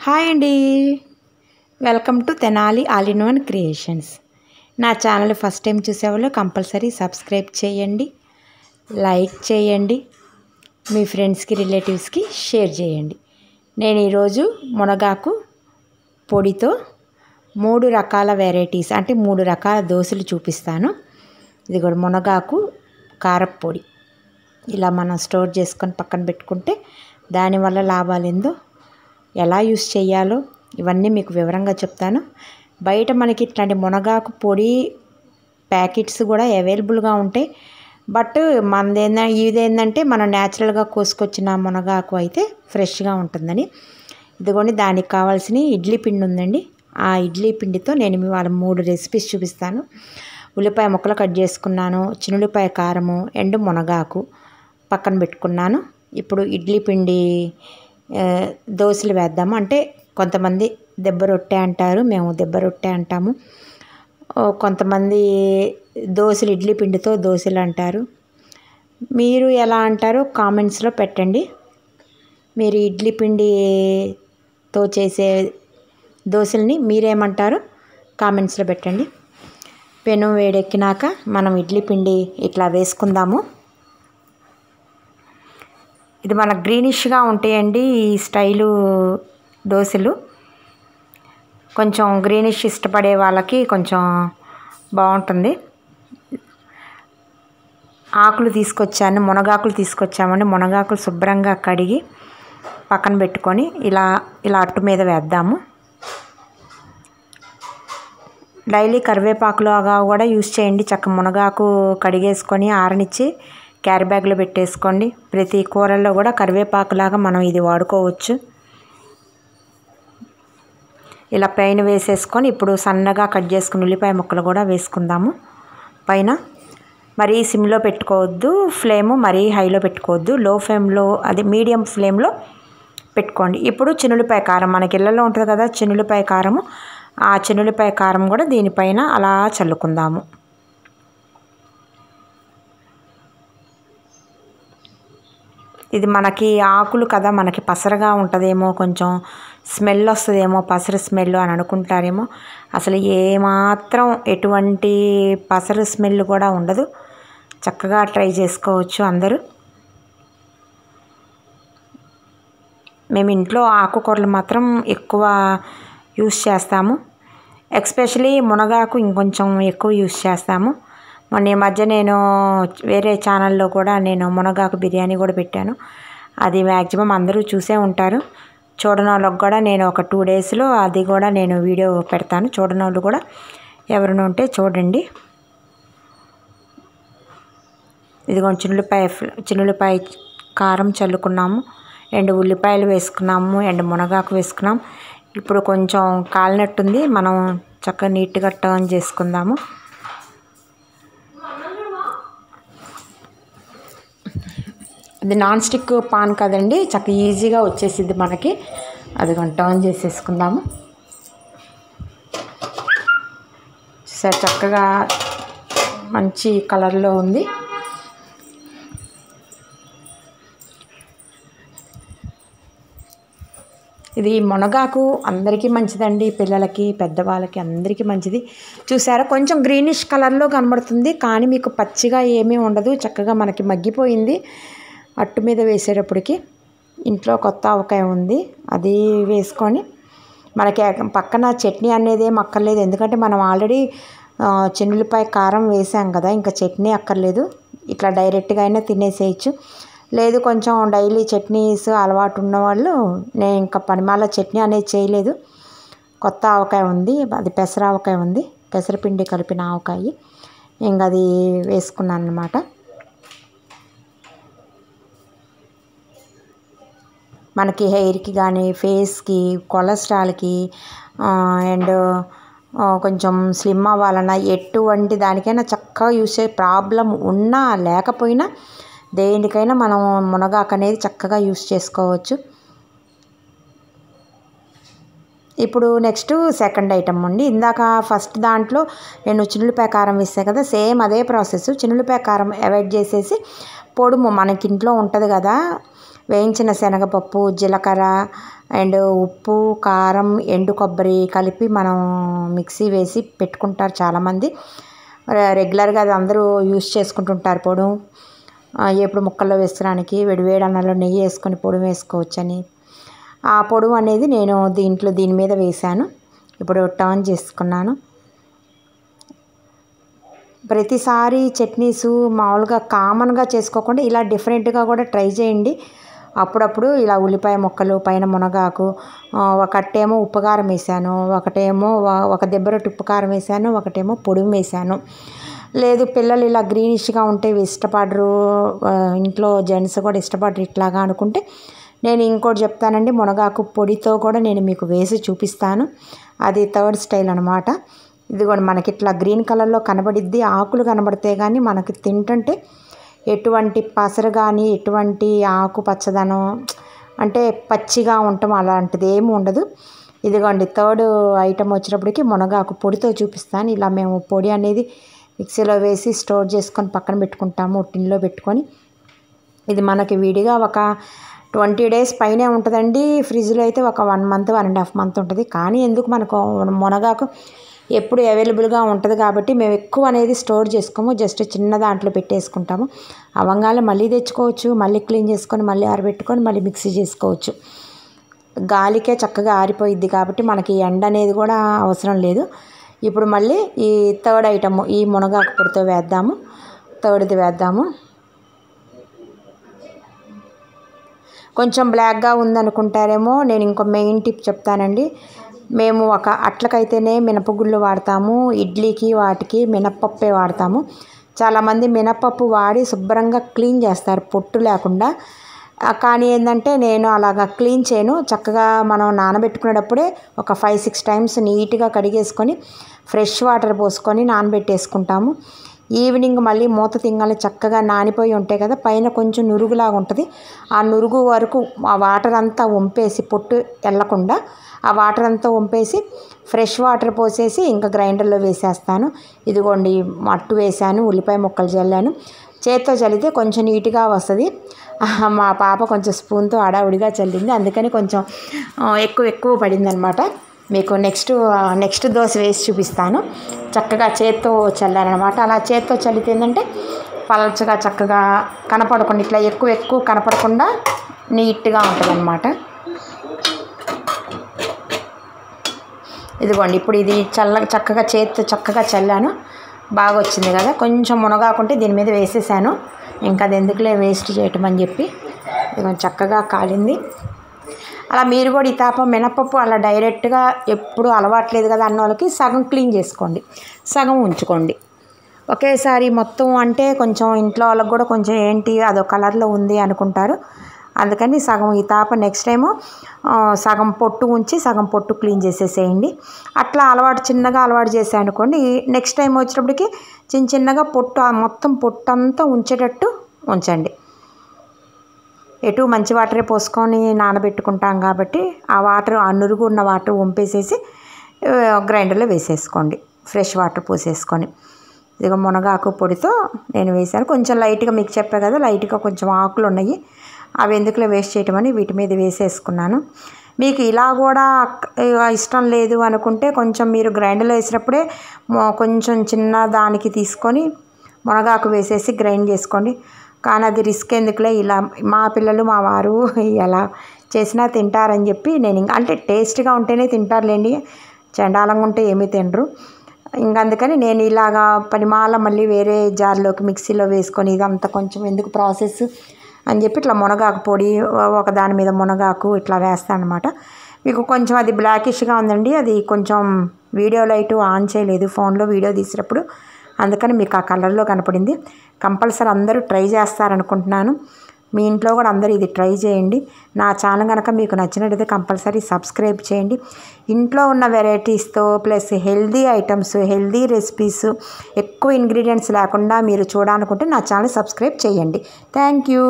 Hi అండి. Welcome to Tenali all in one creations. నా channel first time చూసేవాళ్ళు compulsory subscribe చేయండి, లైక్ చేయండి, మీ ఫ్రెండ్స్కి రిలేటివ్స్కి షేర్ చేయండి. నేను ఈరోజు మునగాకు పొడితో 3 రకాల వెరైటీస్ అంటే 3 రకాల దోశలు చూపిస్తాను. ఇది కూడా మునగాకు కారప్పొడి ఇలా మనం స్టోర్ చేసుకొని పక్కన పెట్టుకుంటే దానివల్ల లాభాలు ఏందో, ఎలా యూస్ చేయాలో ఇవన్నీ మీకు వివరంగా చెప్తాను. బయట మనకి ఇట్లాంటి మునగాకు పొడి ప్యాకెట్స్ కూడా అవైలబుల్గా ఉంటాయి. బట్ ఇదేంటంటే మనం న్యాచురల్గా కోసుకొచ్చిన మునగాకు అయితే ఫ్రెష్గా ఉంటుందని. ఇదిగోండి, దానికి కావాల్సిన ఇడ్లీ పిండి ఉందండి. ఆ ఇడ్లీ పిండితో నేను వాళ్ళ 3 రెసిపీస్ చూపిస్తాను. ఉల్లిపాయ ముక్కలు కట్ చేసుకున్నాను, చిన్నులపాయ కారము, ఎండు మునగాకు పక్కన పెట్టుకున్నాను. ఇప్పుడు ఇడ్లీ పిండి దోశలు వేద్దాము. అంటే కొంతమంది దెబ్బ రొట్టె అంటారు, మేము దెబ్బ రొట్టె అంటాము. కొంతమంది దోశలు ఇడ్లీ పిండితో దోశలు అంటారు. మీరు ఎలా అంటారో కామెంట్స్లో పెట్టండి. మీరు ఇడ్లీ పిండితో చేసే దోశల్ని మీరేమంటారో కామెంట్స్లో పెట్టండి. పెను వేడెక్కినాక మనం ఇడ్లీ పిండి ఇట్లా వేసుకుందాము. ఇది మన గ్రీనిష్గా ఉంటాయండి ఈ స్టైలు దోశలు. కొంచెం గ్రీనిష్ ఇష్టపడే వాళ్ళకి కొంచెం బాగుంటుంది. ఆకులు తీసుకొచ్చాను, మునగాకులు తీసుకొచ్చామండి. మునగాకులు శుభ్రంగా కడిగి పక్కన పెట్టుకొని ఇలా అట్టు మీద వేద్దాము. డైలీ కరివేపాకులాగా కూడా యూస్ చేయండి. చక్క మునగాకు కడిగేసుకొని ఆరనిచ్చి క్యారీ బ్యాగ్లో పెట్టేసుకోండి. ప్రతి కూరల్లో కూడా కరివేపాకులాగా మనం ఇది వాడుకోవచ్చు. ఇలా పైన వేసేసుకొని ఇప్పుడు సన్నగా కట్ చేసుకుని ఉల్లిపాయ ముక్కలు కూడా వేసుకుందాము పైన. మరీ సిమ్లో పెట్టుకోవద్దు, ఫ్లేము మరీ హైలో పెట్టుకోవద్దు, లో ఫ్లేమ్లో అది మీడియం ఫ్లేమ్లో పెట్టుకోండి. ఇప్పుడు చిన్నులపాయ కారం మనకి ఇళ్ళల్లో ఉంటుంది కదా, చిన్నులపాయ కారము. ఆ చిన్నులపాయ కారం కూడా దీనిపైన అలా చల్లుకుందాము. ఇది మనకి ఆకులు కదా, మనకి పసరగా ఉంటుందేమో, కొంచెం స్మెల్ వస్తుందేమో, పసరు స్మెల్ అని అనుకుంటారేమో. అసలు ఏమాత్రం ఎటువంటి పసరు స్మెల్ కూడా ఉండదు. చక్కగా ట్రై చేసుకోవచ్చు అందరూ. మేము ఇంట్లో ఆకుకూరలు మాత్రం ఎక్కువ యూస్ చేస్తాము. ఎస్పెషలీ మునగాకు ఇంకొంచెం ఎక్కువ యూస్ చేస్తాము. మొన్న ఈ మధ్య నేను వేరే ఛానల్లో కూడా నేను మునగాకు బిర్యానీ కూడా పెట్టాను. అది మ్యాక్సిమం అందరూ చూసే ఉంటారు. చూడని వాళ్ళకి కూడా నేను ఒక 2 డేస్లో అది కూడా నేను వీడియో పెడతాను. చూడని వాళ్ళు కూడా ఎవరైనా ఉంటే చూడండి. ఇదిగోండి, చిన్నులపాయ కారం చల్లుకున్నాము, ఎండు ఉల్లిపాయలు వేసుకున్నాము, ఎండు మునగాకు వేసుకున్నాం. ఇప్పుడు కొంచెం కాలినట్టుంది, మనం చక్కగా నీట్గా టర్న్ చేసుకుందాము. అది నాన్ స్టిక్ పాన్ కదండి, చక్కగా ఈజీగా వచ్చేసిద్ది మనకి. అది టర్న్ చేసేసుకుందాము. సరే, చక్కగా మంచి కలర్లో ఉంది. ఇది మునగాకు అందరికీ మంచిదండి, పిల్లలకి పెద్దవాళ్ళకి అందరికీ మంచిది. చూసారా, కొంచెం గ్రీనిష్ కలర్లో కనబడుతుంది, కానీ మీకు పచ్చిగా ఏమీ ఉండదు. చక్కగా మనకి మగ్గిపోయింది. అట్టు మీద వేసేటప్పటికి ఇంట్లో కొత్త ఆవకాయ ఉంది, అది వేసుకొని మనకి పక్కన చట్నీ అనేది ఏం అక్కర్లేదు. ఎందుకంటే మనం ఆల్రెడీ చిన్నులపాయ కారం వేసాం కదా, ఇంకా చట్నీ అక్కర్లేదు. ఇట్లా డైరెక్ట్గా అయినా తినేసేయచ్చు. లేదు కొంచెం డైలీ చట్నీస్ అలవాటు ఉన్నవాళ్ళు, నేను ఇంకా పనిమాల చట్నీ అనేది చేయలేదు. కొత్త ఆవకాయ ఉంది, అది పెసర ఆవకాయ ఉంది, పెసరపిండి కలిపిన ఆవకాయ. ఇంకా అది వేసుకున్నాను అన్నమాట. మనకి హెయిర్కి కానీ, ఫేస్కి, కొలెస్ట్రాల్కి అండ్ కొంచెం స్లిమ్ అవ్వాలన్నా ఎటువంటి దానికైనా చక్కగా యూస్ చేసే, ప్రాబ్లం ఉన్నా లేకపోయినా దేనికైనా మనం మునగాకు అనేది చక్కగా యూస్ చేసుకోవచ్చు. ఇప్పుడు నెక్స్ట్ సెకండ్ ఐటమ్ అండి. ఇందాక ఫస్ట్ దాంట్లో నేను చిన్నులపాయ కారం వేసాను కదా, సేమ్ అదే ప్రాసెస్. చిన్నులపాయ కారం అవాయిడ్ చేసేసి పొడుము మనకి ఇంట్లో ఉంటుంది కదా, వేయించిన శనగపప్పు, జీలకర్ర అండ్ ఉప్పు, కారం, ఎండు కొబ్బరి కలిపి మనం మిక్సీ వేసి పెట్టుకుంటారు చాలామంది. రెగ్యులర్గా అది అందరూ యూస్ చేసుకుంటుంటారు పొడి. ఎప్పుడు ముక్కల్లో వేసుకోవడానికి వేడివేడి అన్నంలో నెయ్యి వేసుకొని పొడి వేసుకోవచ్చని. ఆ పొడి అనేది నేను దీని మీద వేశాను. ఇప్పుడు టర్న్ చేసుకున్నాను. ప్రతిసారి చట్నీసు మామూలుగా కామన్గా చేసుకోకుండా ఇలా డిఫరెంట్గా కూడా ట్రై చేయండి. అప్పుడప్పుడు ఇలా ఉల్లిపాయ ముక్కలు, పైన మునగాకు, ఒకటేమో ఉప్పు కారం వేసాను, ఒకటేమో ఒక దెబ్బరొట్టు ఉప్పు కారం వేసాను, ఒకటేమో పొడి వేసాను. లేదు పిల్లలు ఇలా గ్రీనిష్గా ఉంటే ఇష్టపడరు, ఇంట్లో జెంట్స్ కూడా ఇష్టపడరు ఇట్లాగా అనుకుంటే నేను ఇంకోటి చెప్తానండి. మునగాకు పొడితో కూడా నేను మీకు వేసి చూపిస్తాను. అది థర్డ్ స్టైల్ అనమాట. ఇదిగోండి మనకి ఇట్లా గ్రీన్ కలర్లో కనబడిద్ది. ఆకులు కనబడితే కానీ మనకి తింటుంటే ఎటువంటి పసరు కానీ ఎటువంటి ఆకు పచ్చదనం అంటే పచ్చిగా ఉండటం అలాంటిది ఏమి ఉండదు. ఇదిగోండి థర్డ్ ఐటమ్ వచ్చేటప్పటికి మునగాకు పొడితో చూపిస్తాను. ఇలా మేము పొడి అనేది మిక్సీలో వేసి స్టోర్ చేసుకొని పక్కన పెట్టుకుంటాము, టిన్లో పెట్టుకొని. ఇది మనకి విడిగా ఒక 20 days పైనే ఉంటుందండి. ఫ్రిడ్జ్లో అయితే ఒక 1 month 1.5 months ఉంటుంది. కానీ ఎందుకు మనకు మునగాకు ఎప్పుడు అవైలబుల్గా ఉంటుంది కాబట్టి మేము ఎక్కువ అనేది స్టోర్ చేసుకోము. జస్ట్ చిన్న దాంట్లో పెట్టేసుకుంటాము. అవంగానే మళ్ళీ తెచ్చుకోవచ్చు, మళ్ళీ క్లీన్ చేసుకొని మళ్ళీ ఆరబెట్టుకొని మళ్ళీ మిక్సీ చేసుకోవచ్చు. గాలికే చక్కగా ఆరిపోయిద్ది కాబట్టి మనకి ఎండ అనేది కూడా అవసరం లేదు. ఇప్పుడు మళ్ళీ ఈ థర్డ్ ఐటమ్ ఈ మునగాకు పొడితో వేద్దాము. థర్డ్ది వేద్దాము. కొంచెం బ్లాక్గా ఉందనుకుంటారేమో, నేను ఇంకో మెయిన్ టిప్ చెప్తానండి. మేము ఒక అట్లకైతేనే మినపగుళ్ళు వాడతాము, ఇడ్లీకి వాటికి మినప్పప్పే వాడతాము. చాలామంది మినప్పప్పు వాడి శుభ్రంగా క్లీన్ చేస్తారు పొట్టు లేకుండా. కానీ ఏంటంటే నేను అలాగా క్లీన్ చేయను. చక్కగా మనం నానబెట్టుకునేటప్పుడే ఒక 5-6 times నీట్గా కడిగేసుకొని ఫ్రెష్ వాటర్ పోసుకొని నానబెట్టేసుకుంటాము. ఈవినింగ్ మళ్ళీ మూత తింగాలి చక్కగా నానిపోయి ఉంటాయి కదా, పైన కొంచెం నురుగులాగా ఉంటుంది. ఆ నురుగు వరకు ఆ వాటర్ అంతా వంపేసి పొట్టు వెళ్ళకుండా ఆ వాటర్ అంతా వంపేసి ఫ్రెష్ వాటర్ పోసేసి ఇంకా గ్రైండర్లో వేసేస్తాను. ఇదిగోండి మట్టు వేసాను, ఉల్లిపాయ ముక్కలు చల్లాను. చేత్తో చల్లితే కొంచెం నీట్గా వస్తుంది. మా పాప కొంచెం స్పూన్తో హడావుడిగా చల్లింది, అందుకని కొంచెం ఎక్కువ పడింది అనమాట. మీకు నెక్స్ట్ దోశ వేసి చూపిస్తాను. చక్కగా చేత్తో చల్లారనమాట. అలా చేత్తో చల్లితే ఏంటంటే పలచగా చక్కగా కనపడకుండా ఇట్లా ఎక్కువ కనపడకుండా నీట్గా ఉంటుంది అనమాట. ఇదిగోండి ఇప్పుడు ఇది చక్కగా చేత్తో చక్కగా చల్లాను. బాగా వచ్చింది కదా. కొంచెం మునగాకుంటే దీని మీద వేసేసాను. ఇంకా అది ఎందుకులే వేస్ట్ చేయటం అని చెప్పి ఇది చక్కగా కాలింది. అలా మీరు కూడా ఈ తాప మినపప్పు అలా డైరెక్ట్గా ఎప్పుడు అలవాట్లేదు కదా అన్న వాళ్ళకి సగం క్లీన్ చేసుకోండి, సగం ఉంచుకోండి. ఒకేసారి మొత్తం అంటే కొంచెం ఇంట్లో వాళ్ళకి కూడా కొంచెం ఏంటి అదో కలర్లో ఉంది అనుకుంటారు. అందుకని సగం ఈ తాప నెక్స్ట్ టైము సగం పొట్టు ఉంచి సగం పొట్టు క్లీన్ చేసేసేయండి. అట్లా చిన్నగా అలవాటు చేసాను అనుకోండి. నెక్స్ట్ టైం వచ్చేటప్పటికి చిన్నగా మొత్తం పొట్టు అంతా ఉంచేటట్టు ఉంచండి. ఎటు మంచి వాటరే పోసుకొని నానబెట్టుకుంటాం కాబట్టి ఆ నురుగు ఉన్న వాటర్ వంపేసేసి గ్రైండర్లో వేసేసుకోండి, ఫ్రెష్ వాటర్ పోసేసుకొని. ఇదిగో మునగాకు పొడితో నేను వేసాను. కొంచెం లైట్గా మీకు చెప్పా కదా, లైట్గా కొంచెం ఆకులు ఉన్నాయి, అవి ఎందుకులో వేస్ట్ చేయటమని వీటి మీద వేసేసుకున్నాను. మీకు ఇలా కూడా ఇష్టం లేదు అనుకుంటే కొంచెం మీరు గ్రైండర్లో వేసినప్పుడే కొంచెం చిన్న దానికి తీసుకొని మునగాకు వేసేసి గ్రైండ్ చేసుకోండి. కానీ అది రిస్క్ ఎందుకులే, ఇలా మా పిల్లలు మా వారు ఎలా చేసినా తింటారని చెప్పి నేను అంటే టేస్ట్గా ఉంటేనే తింటారులేండి, చండాలంగా ఉంటే ఏమీ తినరు. అందుకని నేను ఇలాగా పనిమాల మళ్ళీ వేరే జార్లోకి మిక్సీలో వేసుకొని ఇదంతా కొంచెం ఎందుకు ప్రాసెస్ అని చెప్పి ఇట్లా మునగాకు పొడి ఒక దాని మీద మునగాకు ఇట్లా వేస్తాను అనమాట. మీకు కొంచెం అది బ్లాకిష్గా ఉందండి, అది కొంచెం వీడియో లైట్ ఆన్ చేయలేదు ఫోన్లో వీడియో తీసినప్పుడు, అందుకని మీకు ఆ కలర్లో కనపడింది. కంపల్సరీ అందరూ ట్రై చేస్తారనుకుంటున్నాను. మీ ఇంట్లో కూడా అందరూ ఇది ట్రై చేయండి. నా ఛానల్ కనుక మీకు నచ్చినట్టయితే కంపల్సరీ సబ్స్క్రైబ్ చేయండి. ఇంట్లో ఉన్న వెరైటీస్తో plus healthy items, healthy recipes, ఎక్కువ ఇంగ్రీడియంట్స్ లేకుండా మీరు చూడాలనుకుంటే నా ఛానల్ సబ్స్క్రైబ్ చేయండి. Thank you.